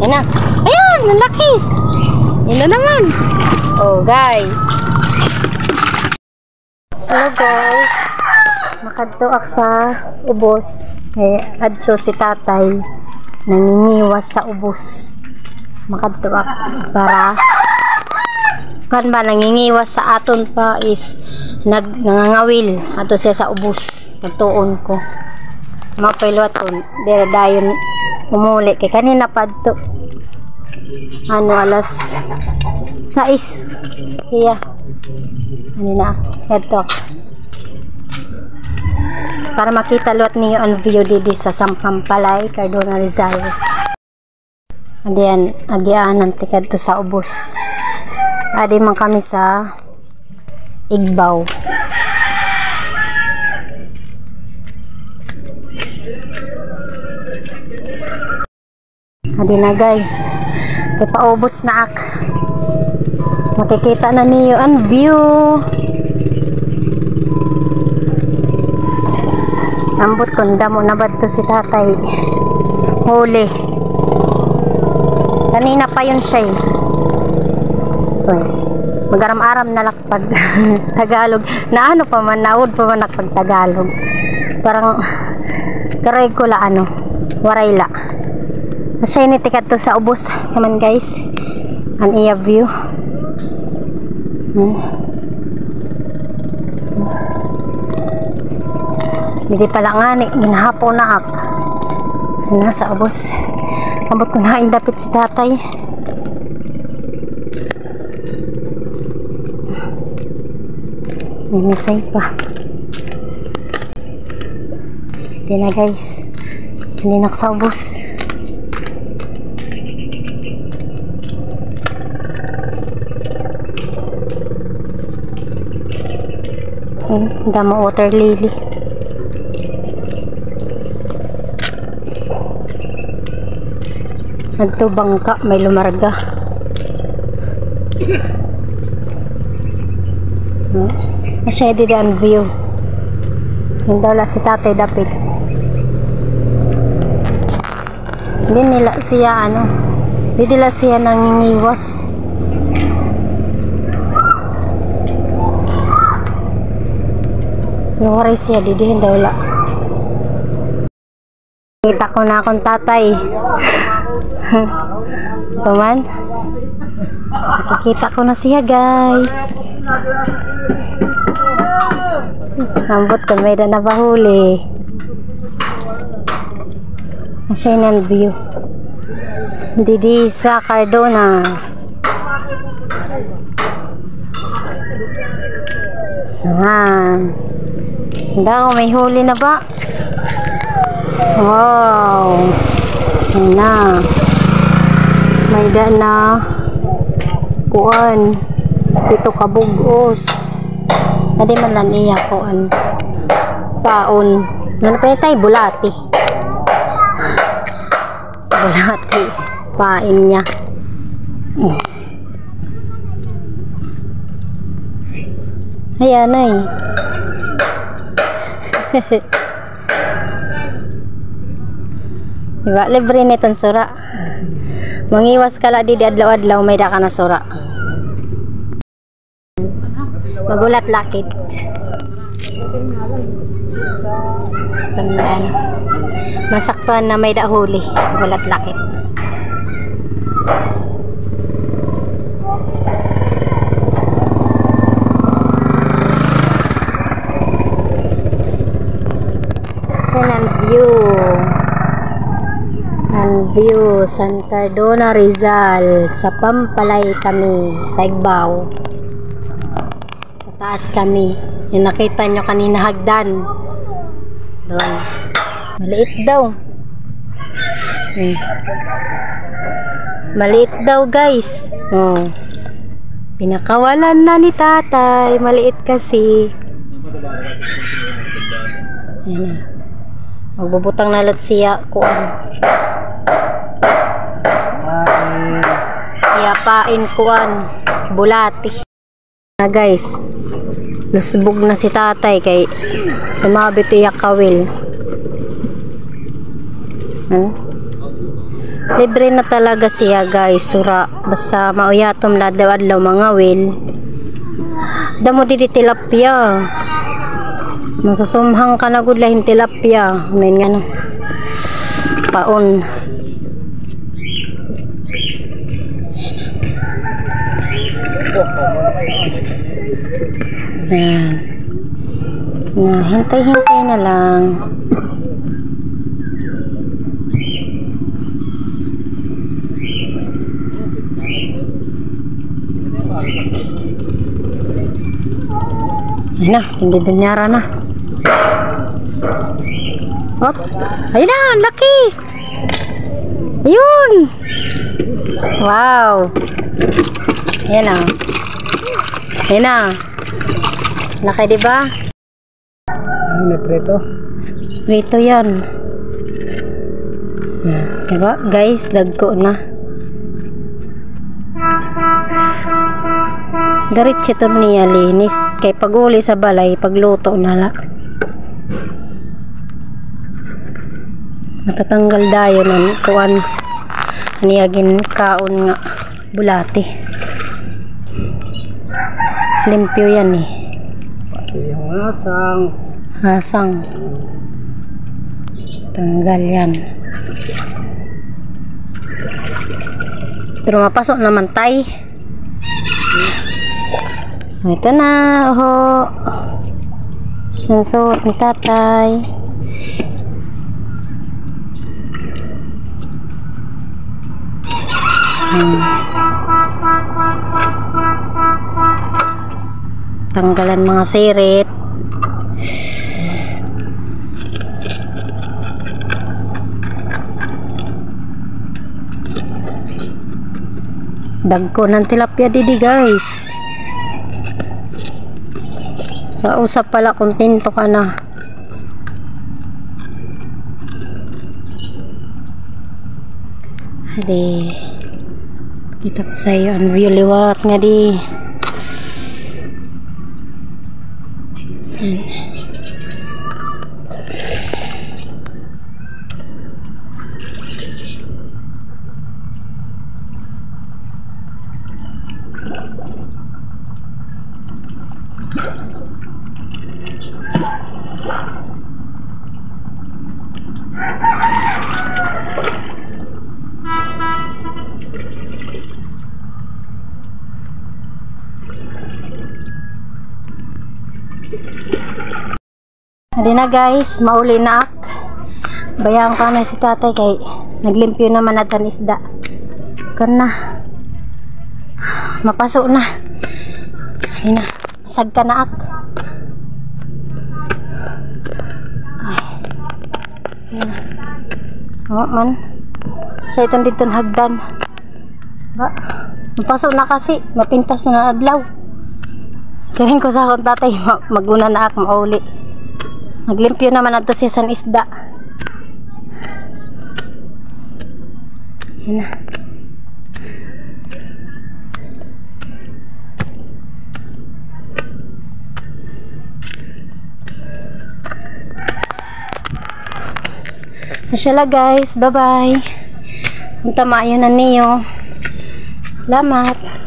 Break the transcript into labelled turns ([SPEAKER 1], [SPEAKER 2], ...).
[SPEAKER 1] Yan na. Ayan, malaki. Yan na naman. Oh, guys. Hello, guys. Makadtuak sa ubos. Adto si tatay. Nangingiwas sa ubos. Makadtuak para kan ba nangingiwas sa aton pa is nangangawil ato siya sa ubos. Pagtuon ko. Mapailuaton. Dira dayon umuli kay kanina pa adto. Alas 6 siya. Kanina adto. Para makita luat niyo ang view didi sa Sampampalay, Cardona, Rizal. Adiyan, agianan tikad to sa ubos. Adi man kami sa Igbaw. Adi na guys. Kay paubos na ak. Makikita na niyo ang view. Ambot kung damo na ba to si tatay. Huli. Kanina pa yun siya eh. Magaram-aram na lakpag Tagalog. Na ano pa man, naud pa man nakpag Tagalog. Parang karay ko la ano. Waray la. Masya initikat to sa ubos naman guys. An iya view. Hindi pala nga ni ginahapo na ak. Nasa ubos. Ambot ko na indapit si tatay. May misay pa. Hindi na guys. Hindi naksaubos. Damo water lily. Adto bangka may lumarga. Masya di ang view. Hindi daw la si tatay dapit. Hindi nila siya ano. Hindi nila siya nangingiwas. Nuwaray siya didihin daw la. Kita ko na akong tatay. Tuman. Nakikita ko na siya guys. Ambot ko may na bahuli. Masya yung view. Didi sa Cardona. Hindi ako may huli na ba? Wow. Ayan na. May daan na kuan. Pito kabugos. Hindi man lang iya kuan. Paon. Ano pa tayo? Bulati. Bulati. Pain niya. Ayan ay. Diba? Libre nitong sura. Mangiwas ka lang di adlaw-adlaw may da ka na sura. Magulat lakit. Tandaan. Masaktuan na may da huli. Magulat lakit. View San Cardona, Rizal. Sa Pampalay kami, sa Igbaw. Sa taas kami. Yung nakita nyo kanina hagdan doon. Maliit daw. Maliit daw guys. Pinakawalan na ni tatay. Maliit kasi. Yan na. Magbubutang nalat siya kuan. Yapain kuan bulati na guys. Lusbog na si tatay kay sumabit iyak kawil. Libre na talaga siya guys, sura. Basta mauyatom ladaw-adlaw mga wil. Damo di tilapia. Masusumhang ka na gud lahin tilapia. Men nga no. Paon. Ayan. Na, hintay-hintay na lang. Ayun na, hindi dunyara na. Hop. Ayun na, laki. Ayun. Wow. Ayan na. Ayan na. Laki diba?
[SPEAKER 2] May preto.
[SPEAKER 1] Preto yan. Diba guys, dagko na. Diretso ito niya linis. Kay pag-uli sa balay, pagluto na la. Natatanggal dayo ng kuwan. Niyagin kaon nga bulati. Limpyo yan eh.
[SPEAKER 2] Pati yung asang.
[SPEAKER 1] Asang. Tanggal yan. Pero mapasok naman tay. Ito na. Oho. Sinsuot ni tatay. Tanggalan mga sirit. Dagko ng tilapia didi guys. Sa usap pala kontento ka na. Hadi. Kita ko sa iyo ang view liwat nga di. Hindi na guys, mauli na ak. Bayaan ka na si tatay kay naglimpyo naman natin isda. Kana. Mapasok na. Hindi na. Masag ka na ak. Ay. Oo man. Sa itong dito hagdan. Ba? Mapasok na kasi. Mapintas na adlaw. Sabihin ko sa akong tatay, maguna na ak, mauli. Maglimpyo naman nato siya sa isda. Yan na. Masyala guys, bye bye. Ang tama yun na niyo. Salamat.